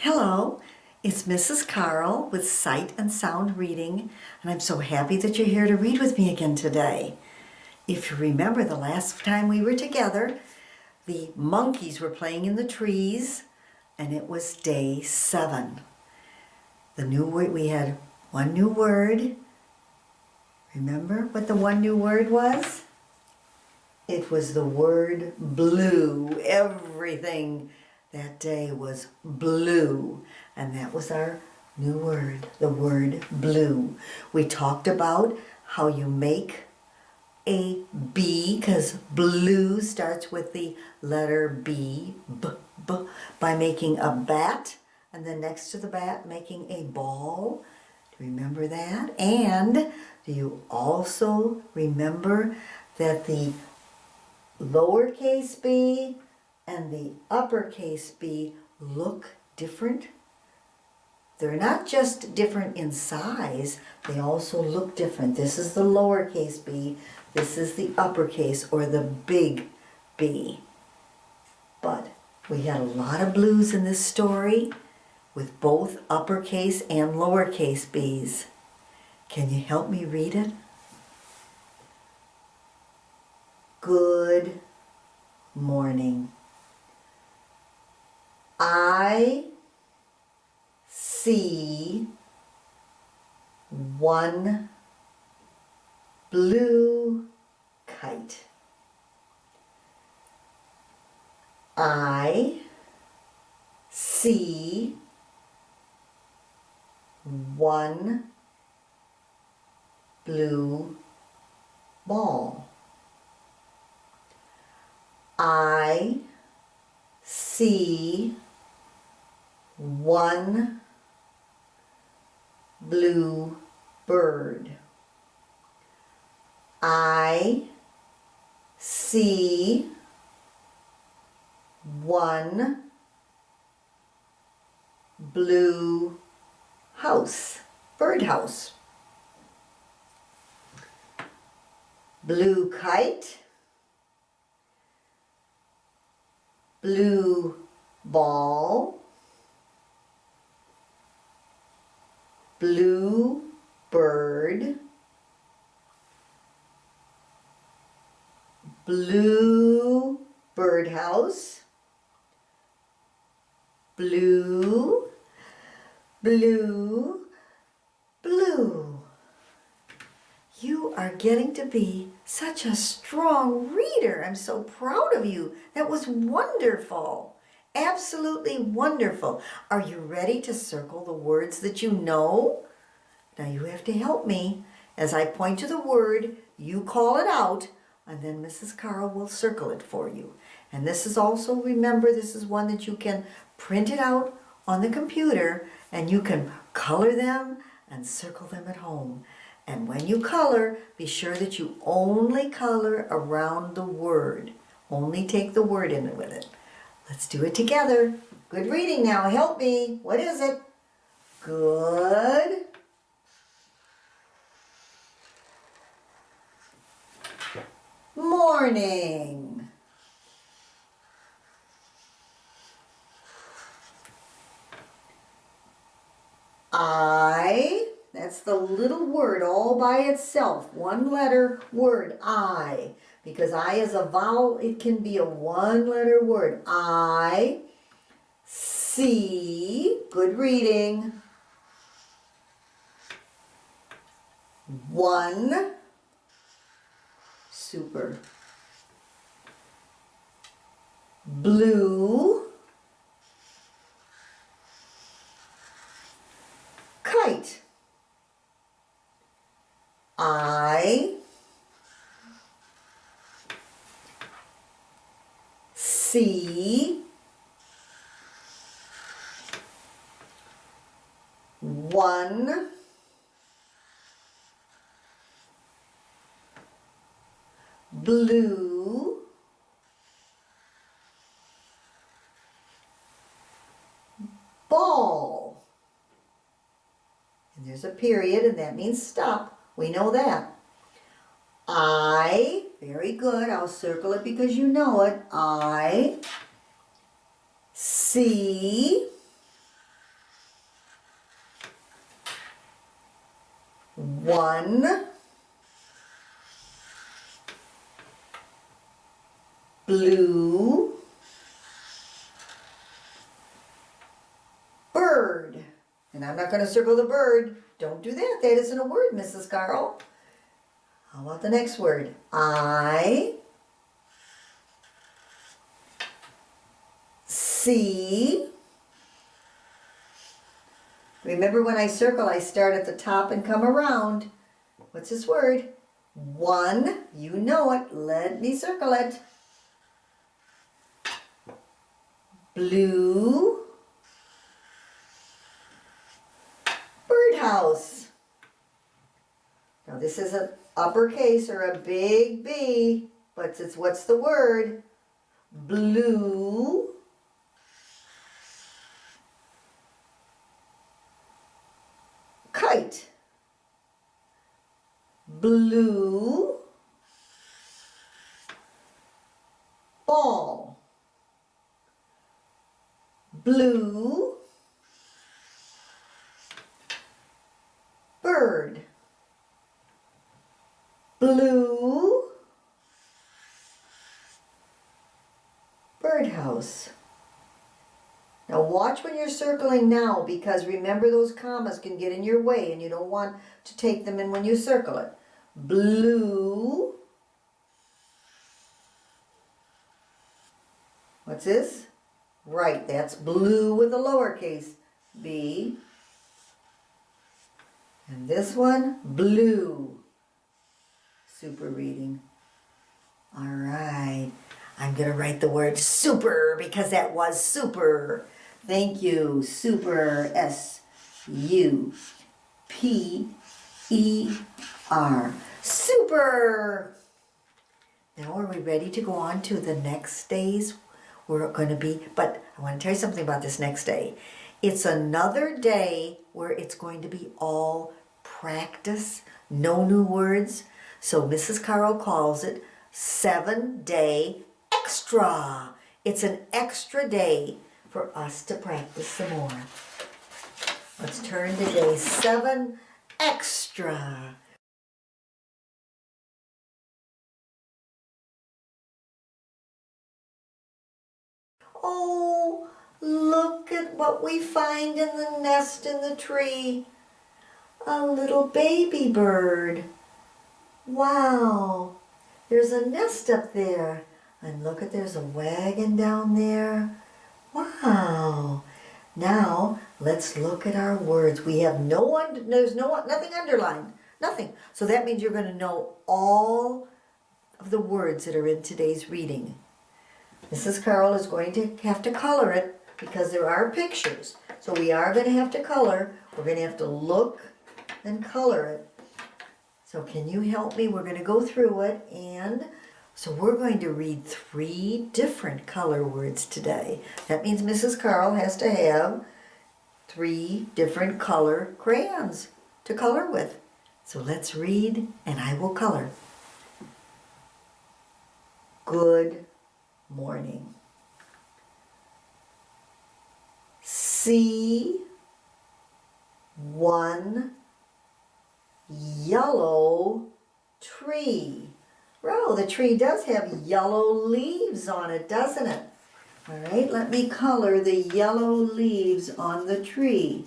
Hello, it's Mrs. Carl with Sight and Sound Reading, and I'm so happy that you're here to read with me again today. If you remember the last time we were together, the monkeys were playing in the trees, and it was day 7. The new word, we had one new word. Remember what the one new word was? It was the word blue. Everything that day was blue, and that was our new word, the word blue. We talked about how you make a B, because blue starts with the letter B, by making a bat, and then next to the bat making a ball. Do you remember that? And do you also remember that the lowercase b and the uppercase b look different? They're not just different in size, they also look different. This is the lowercase b, this is the uppercase or the big B. But we had a lot of blues in this story with both uppercase and lowercase b's. Can you help me read it? Good morning. I see one blue kite. I see one blue ball. I see one blue bird. I see one blue house, birdhouse. Blue kite, blue ball, blue bird, blue birdhouse, blue, blue, blue. You are getting to be such a strong reader. I'm so proud of you. That was wonderful. Absolutely wonderful. Are you ready to circle the words that you know? Now you have to help me. As I point to the word, you call it out, and then Mrs. Carl will circle it for you. And this is also, remember, this is one that you can print it out on the computer, and you can color them and circle them at home. And when you color, be sure that you only color around the word. Only take the word in with it. Let's do it together. Good reading now. Help me. What is it? Good morning. That's the little word all by itself. One letter word, I. Because I is a vowel, it can be a one letter word. I see, good reading, one, super, blue kite. I see one blue ball. And there's a period, and that means stop. We know that. I, very good, I'll circle it because you know it. I see One blue bird. And I'm not going to circle the bird. Don't do that. That isn't a word, Mrs. Carl. How about the next word? I see. Remember, when I circle, I start at the top and come around. What's this word? One. You know it. Let me circle it. Blue birdhouse. Now this is an uppercase or a big B, but it's what's the word? Blue kite. Blue ball. Blue bird. Blue birdhouse. Now watch when you're circling now, because remember, those commas can get in your way and you don't want to take them in when you circle it. Blue. What's this? Right, that's blue with a lowercase b. And this one, blue. Super reading. All right. I'm going to write the word super because that was super. Thank you. Super. S-U-P-E-R. Super. Now are we ready to go on to the next days? We're going to be, but I want to tell you something about this next day. It's another day where it's going to be all practice, no new words. So Mrs. Carl calls it 7-day extra. It's an extra day for us to practice some more. Let's turn to day 7 extra. Oh, look at what we find in the nest in the tree. A little baby bird. Wow. There's a nest up there. And look at, there's a wagon down there. Wow. Now, let's look at our words. We have nothing underlined. Nothing. So that means you're going to know all of the words that are in today's reading. Mrs. Carl is going to have to color it because there are pictures. So we are going to have to color. We're going to have to look and color it. So can you help me? We're going to go through it, and so we're going to read 3 different color words today. That means Mrs. Carl has to have 3 different color crayons to color with. So let's read and I will color. Good morning. See 1 yellow tree. Wow, the tree does have yellow leaves on it, doesn't it? All right, let me color the yellow leaves on the tree.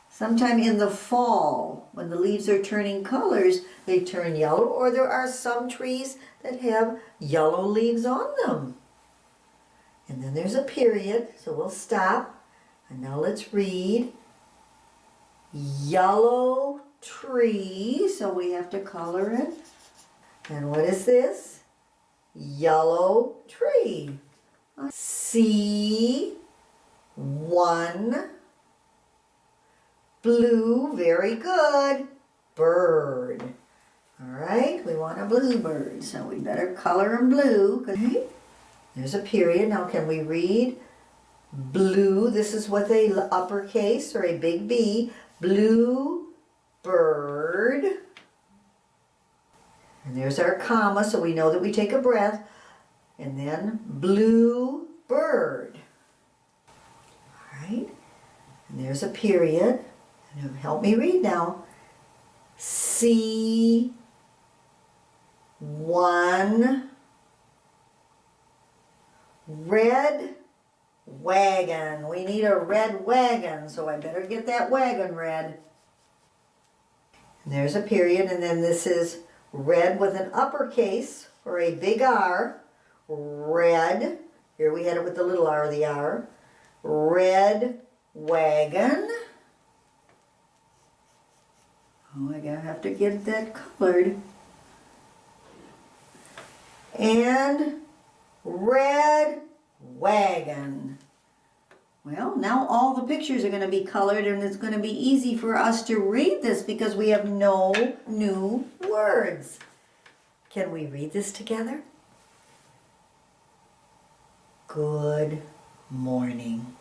Sometime in the fall, when the leaves are turning colors, they turn yellow, or there are some trees that have yellow leaves on them. And then there's a period, so we'll stop. And now let's read yellow tree, so we have to color it. And what is this? Yellow tree. See 1 blue, very good, bird. All right, we want a blue bird, so we better color them blue. Okay. There's a period. Now can we read blue? This is with a uppercase or a big B. Blue bird. And there's our comma, so we know that we take a breath. And then blue bird. All right. And there's a period. And help me read now. C, 1, red wagon. We need a red wagon, so I better get that wagon red. And there's a period, and then this is red with an uppercase or a big R. Red. Here we had it with the little r, the R. Red wagon. Oh, I gotta have to get that colored. And red wagon. Well, now all the pictures are going to be colored, and it's going to be easy for us to read this because we have no new words. Can we read this together? Good morning.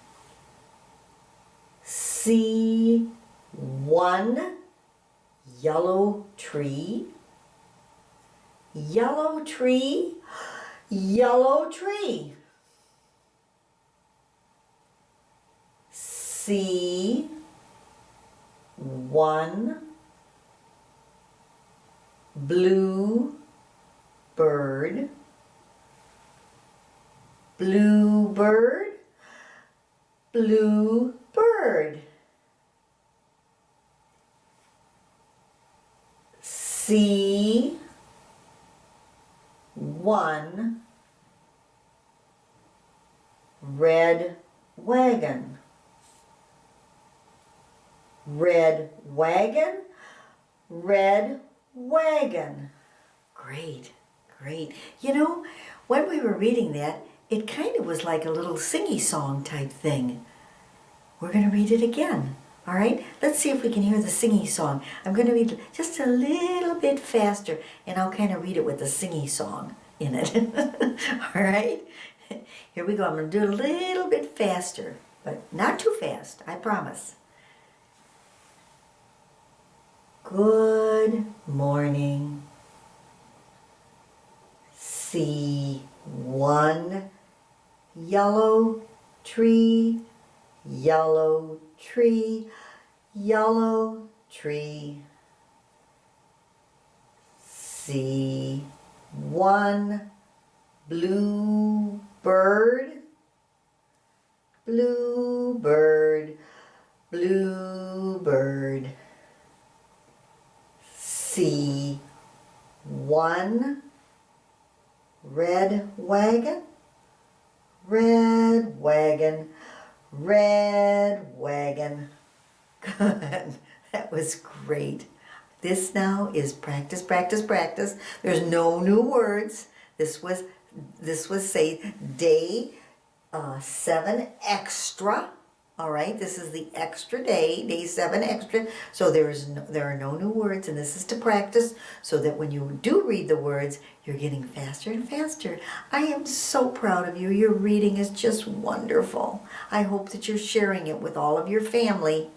See 1 yellow tree. Yellow tree, yellow tree. See 1 blue bird. Blue bird, blue bird. See 1 red wagon. Red wagon, red wagon. Great, great. You know, when we were reading that, it kind of was like a little singy song type thing. We're going to read it again. All right? Let's see if we can hear the singy song. I'm going to read just a little bit faster, and I'll kind of read it with the singy song in it. All right? Here we go. I'm going to do it a little bit faster, but not too fast, I promise. Good morning. See 1 yellow tree, yellow tree, yellow tree. See 1 blue bird, blue bird, blue bird. See 1 red wagon, red wagon, red wagon. Good. That was great. This now is practice, practice, practice. There's no new words. This was say day 7 extra. All right, this is the extra day, day 7 extra. So there are no new words, and this is to practice so that when you do read the words, you're getting faster and faster. I am so proud of you. Your reading is just wonderful. I hope that you're sharing it with all of your family.